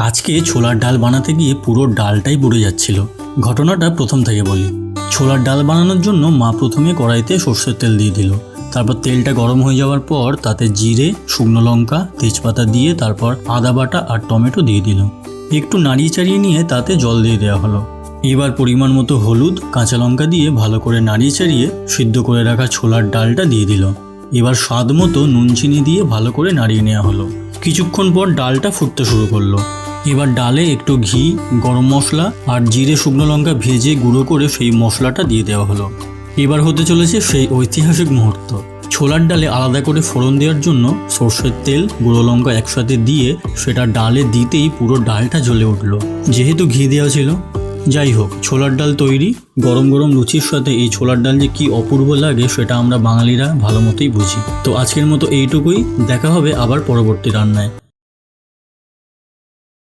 আজকে ছোলার ডাল বানাতে গিয়ে পুরো ডালটাই পুড়ে যাচ্ছিল। ঘটনাটা প্রথম থেকে বলি। ছোলার ডাল বানানোর জন্য মা প্রথমে কড়াইতে সর্ষের তেল দিয়ে দিল। তারপর তেলটা গরম হয়ে যাওয়ার পর তাতে জিরে, শুকনো লঙ্কা, তেজপাতা দিয়ে তারপর আদা বাটা আর টমেটো দিয়ে দিল। একটু নাড়িয়ে চাড়িয়ে নিয়ে তাতে জল দিয়ে দেওয়া হলো। এবার পরিমাণ মতো হলুদ, কাঁচা লঙ্কা দিয়ে ভালো করে নাড়িয়ে চাড়িয়ে সিদ্ধ করে রাখা ছোলার ডালটা দিয়ে দিল। এবার স্বাদ মতো নুন চিনি দিয়ে ভালো করে নাড়িয়ে নেওয়া হলো। কিছুক্ষণ পর ডালটা ফুটতে শুরু করলো। এবার ডালে একটু ঘি, গরম মশলা আর জিরে, শুকনো লঙ্কা ভেজে গুঁড়ো করে সেই মশলাটা দিয়ে দেওয়া হলো। এবার হতে চলেছে সেই ঐতিহাসিক মুহূর্ত। ছোলার ডালে আলাদা করে ফোড়ন দেওয়ার জন্য সর্ষের তেল, গুঁড়ো লঙ্কা একসাথে দিয়ে সেটা ডালে দিতেই পুরো ডালটা জ্বলে উঠল, যেহেতু ঘি দেওয়া ছিল। যাই হোক, ছোলার ডাল তৈরি। গরম গরম লুচির সাথে এই ছোলার ডাল যে কি অপূর্ব লাগে সেটা আমরা বাঙালিরা ভালো মতোই বুঝি। তো আজকের মতো এইটুকুই। দেখা হবে আবার পরবর্তী রান্নায়।